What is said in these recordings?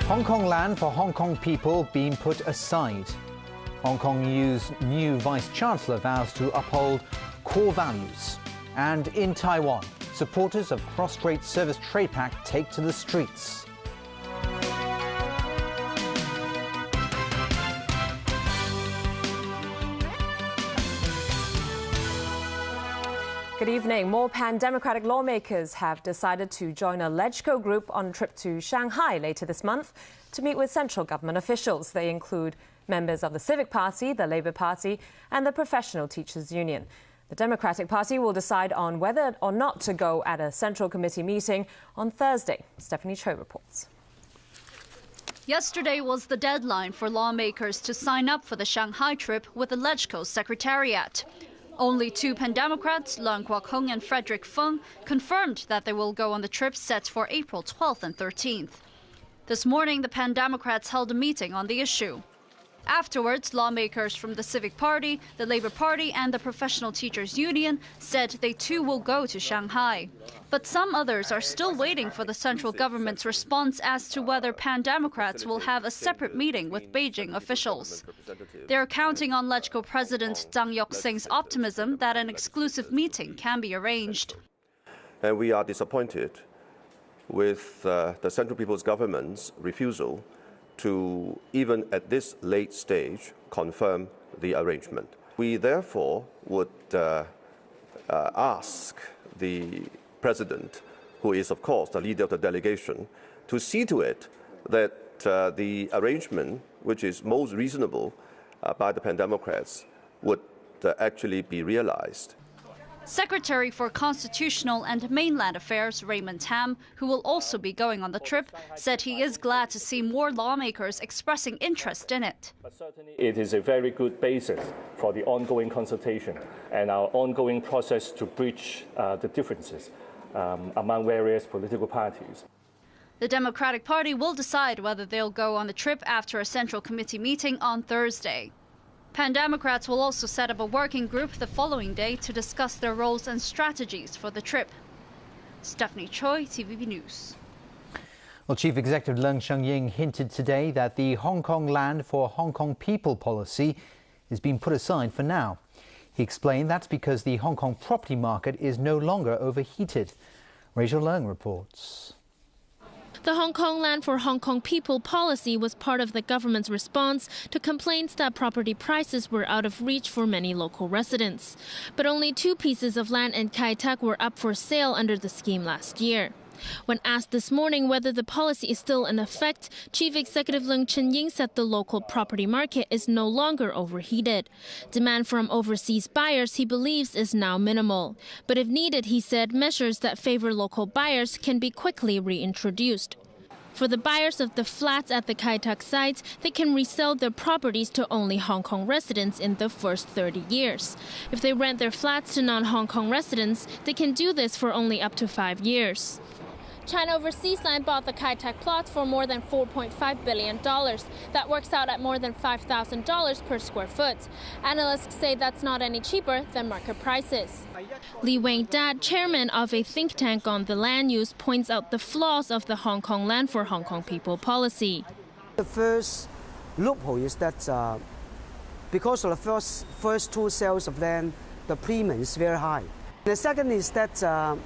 Hong Kong land for Hong Kong people being put aside. Hong Kong's new Vice-Chancellor vows to uphold core values. And in Taiwan, supporters of Cross-Strait Service Trade Pact take to the streets. Good evening. More pan-democratic lawmakers have decided to join a LegCo group on a trip to Shanghai later this month to meet with central government officials. They include members of the Civic Party, the Labour Party and the Professional Teachers Union. The Democratic Party will decide on whether or not to go at a Central Committee meeting on Thursday. Stephanie Cho reports. Yesterday was the deadline for lawmakers to sign up for the Shanghai trip with the LegCo Secretariat. Only two pan-Democrats, Leung Kwok-hung and Frederick Fung, confirmed that they will go on the trip set for April 12th and 13th. This morning, the pan-Democrats held a meeting on the issue. Afterwards, lawmakers from the Civic Party, the Labour Party and the Professional Teachers Union said they too will go to Shanghai. But some others are still waiting for the central government's response as to whether pan-Democrats will have a separate meeting with Beijing officials. They are counting on LegCo President Zhang Yok-sing's optimism that an exclusive meeting can be arranged. And we are disappointed with the Central People's Government's refusal to, even at this late stage, confirm the arrangement. We therefore would ask the President, who is of course the leader of the delegation, to see to it that the arrangement, which is most reasonable by the pan-Democrats, would actually be realized. Secretary for Constitutional and Mainland Affairs Raymond Tam, who will also be going on the trip, said he is glad to see more lawmakers expressing interest in it. But certainly it is a very good basis for the ongoing consultation and our ongoing process to bridge the differences among various political parties. The Democratic Party will decide whether they'll go on the trip after a Central Committee meeting on Thursday. Pan-Democrats will also set up a working group the following day to discuss their roles and strategies for the trip. Stephanie Choi, TVB News. Well, Chief Executive Leung Chun-ying hinted today that the Hong Kong land for Hong Kong people policy is being put aside for now. He explained that's because the Hong Kong property market is no longer overheated. Rachel Leung reports. The Hong Kong land for Hong Kong people policy was part of the government's response to complaints that property prices were out of reach for many local residents. But only 2 pieces of land in Kai Tak were up for sale under the scheme last year. When asked this morning whether the policy is still in effect, Chief Executive Leung Chun-ying said the local property market is no longer overheated. Demand from overseas buyers, he believes, is now minimal. But if needed, he said, measures that favor local buyers can be quickly reintroduced. For the buyers of the flats at the Kai Tak site, they can resell their properties to only Hong Kong residents in the first 30 years. If they rent their flats to non-Hong Kong residents, they can do this for only up to 5 years. China Overseas Land bought the Kai Tak plots for more than $4.5 billion. That works out at more than $5,000 per square foot. Analysts say that's not any cheaper than market prices. Li Wei-dad, chairman of a think tank on the land use, points out the flaws of the Hong Kong land for Hong Kong people policy. The first loophole is that because of the first 2 sales of land, the premium is very high. The second is that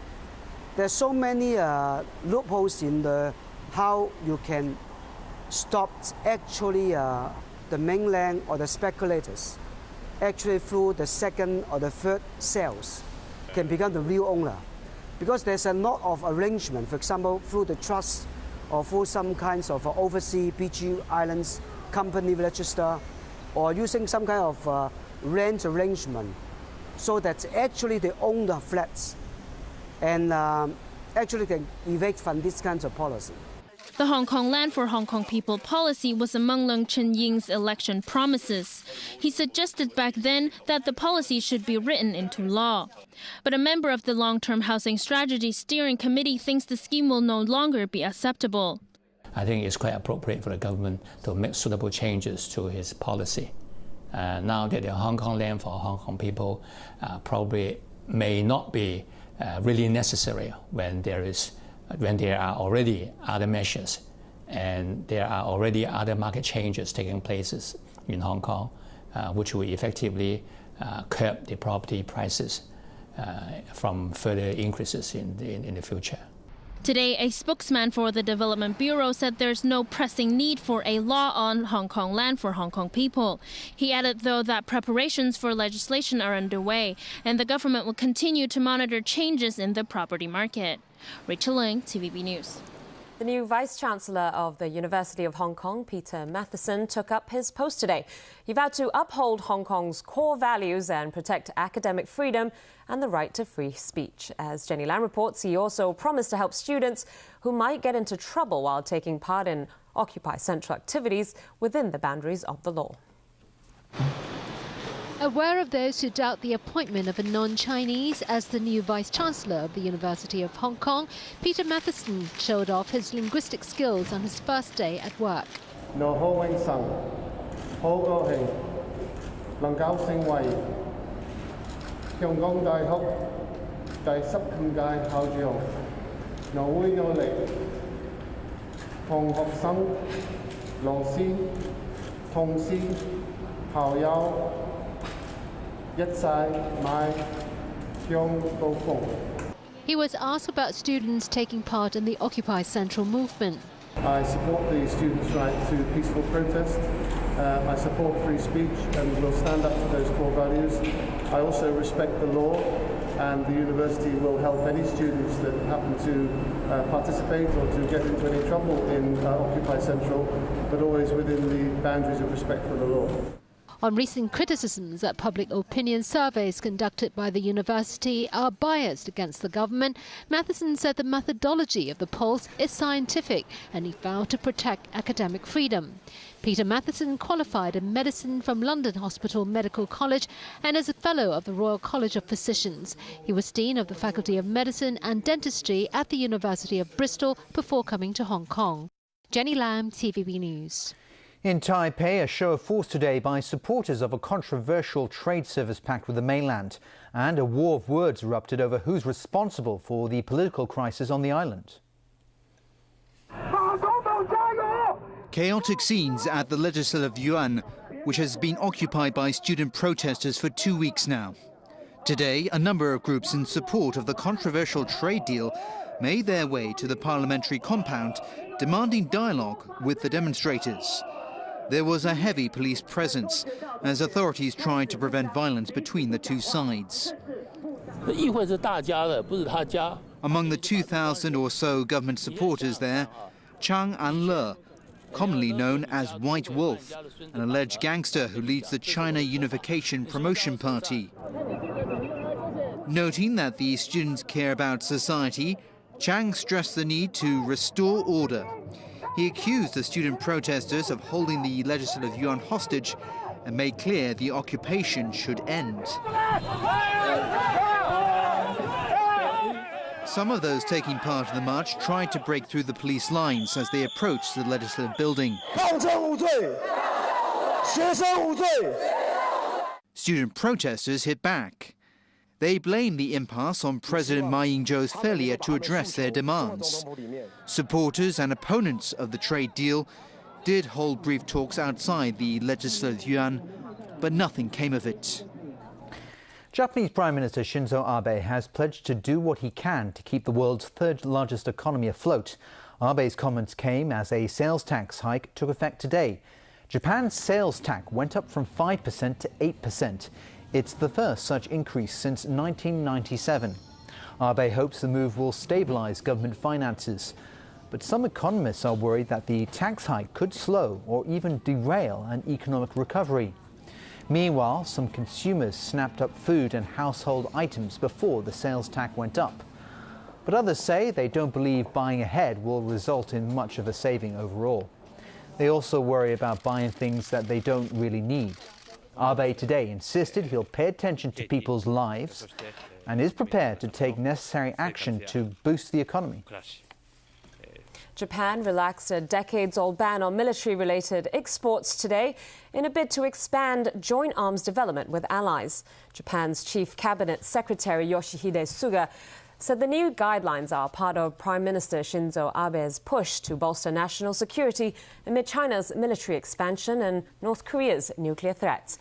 there's so many loopholes in how you can stop actually the mainland or the speculators actually through the second or the third sales can become the real owner. Because there's a lot of arrangement, for example, through the trust or through some kinds of overseas PG Islands company register or using some kind of rent arrangement so that actually they own the flats and actually can evade from these kinds of policy. The Hong Kong land for Hong Kong people policy was among Leung Chun-ying's election promises. He suggested back then that the policy should be written into law. But a member of the Long-Term Housing Strategy Steering Committee thinks the scheme will no longer be acceptable. I think it's quite appropriate for the government to make suitable changes to his policy. Now that the Hong Kong land for Hong Kong people probably may not be really necessary when there are already other measures and there are already other market changes taking place in Hong Kong, which will effectively curb the property prices from further increases in the future. Today, a spokesman for the Development Bureau said there's no pressing need for a law on Hong Kong land for Hong Kong people. He added, though, that preparations for legislation are underway and the government will continue to monitor changes in the property market. Rachel Ling, TVB News. The new Vice-Chancellor of the University of Hong Kong, Peter Mathieson, took up his post today. He vowed to uphold Hong Kong's core values and protect academic freedom and the right to free speech. As Jenny Lam reports, he also promised to help students who might get into trouble while taking part in Occupy Central activities within the boundaries of the law. Aware of those who doubt the appointment of a non-Chinese as the new Vice-Chancellor of the University of Hong Kong, Peter Mathieson showed off his linguistic skills on his first day at work. He was asked about students taking part in the Occupy Central movement. I support the students' right to peaceful protest. I support free speech and will stand up to those core values. I also respect the law, and the university will help any students that happen to participate or to get into any trouble in Occupy Central, but always within the boundaries of respect for the law. On recent criticisms that public opinion surveys conducted by the university are biased against the government, Mathieson said the methodology of the polls is scientific and he vowed to protect academic freedom. Peter Mathieson qualified in medicine from London Hospital Medical College and is a fellow of the Royal College of Physicians. He was Dean of the Faculty of Medicine and Dentistry at the University of Bristol before coming to Hong Kong. Jenny Lam, TVB News. In Taipei, a show of force today by supporters of a controversial trade service pact with the mainland, and a war of words erupted over who's responsible for the political crisis on the island. Chaotic scenes at the Legislative Yuan, which has been occupied by student protesters for 2 weeks now. Today, a number of groups in support of the controversial trade deal made their way to the parliamentary compound, demanding dialogue with the demonstrators. There was a heavy police presence as authorities tried to prevent violence between the two sides. Among the 2,000 or so government supporters there, Chang An-le, commonly known as White Wolf, an alleged gangster who leads the China Unification Promotion Party. Noting that the students care about society, Chang stressed the need to restore order. He accused the student protesters of holding the Legislative Yuan hostage and made clear the occupation should end. Some of those taking part in the march tried to break through the police lines as they approached the legislative building. Student protesters hit back. They blamed the impasse on President Ma Ying-jeou's failure to address their demands. Supporters and opponents of the trade deal did hold brief talks outside the Legislative Yuan, but nothing came of it. Japanese Prime Minister Shinzo Abe has pledged to do what he can to keep the world's third largest economy afloat. Abe's comments came as a sales tax hike took effect today. Japan's sales tax went up from 5% to 8%. It's the first such increase since 1997. Abe hopes the move will stabilise government finances. But some economists are worried that the tax hike could slow or even derail an economic recovery. Meanwhile, some consumers snapped up food and household items before the sales tax went up. But others say they don't believe buying ahead will result in much of a saving overall. They also worry about buying things that they don't really need. Abe today insisted he'll pay attention to people's lives and is prepared to take necessary action to boost the economy. Japan relaxed a decades-old ban on military-related exports today in a bid to expand joint arms development with allies. Japan's Chief Cabinet Secretary Yoshihide Suga said the new guidelines are part of Prime Minister Shinzo Abe's push to bolster national security amid China's military expansion and North Korea's nuclear threats.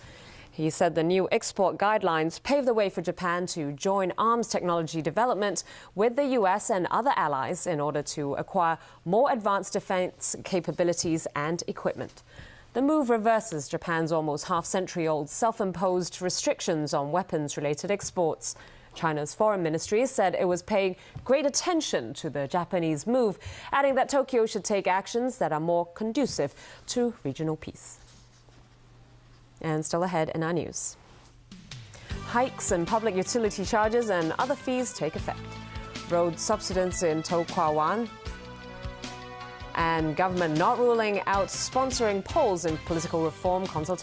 He said the new export guidelines pave the way for Japan to join arms technology development with the US and other allies in order to acquire more advanced defense capabilities and equipment. The move reverses Japan's almost half-century-old self-imposed restrictions on weapons-related exports. China's foreign ministry said it was paying great attention to the Japanese move, adding that Tokyo should take actions that are more conducive to regional peace. And still ahead in our news. Hikes in public utility charges and other fees take effect. Road subsidence in part1. And government not ruling out sponsoring polls in political reform consultation.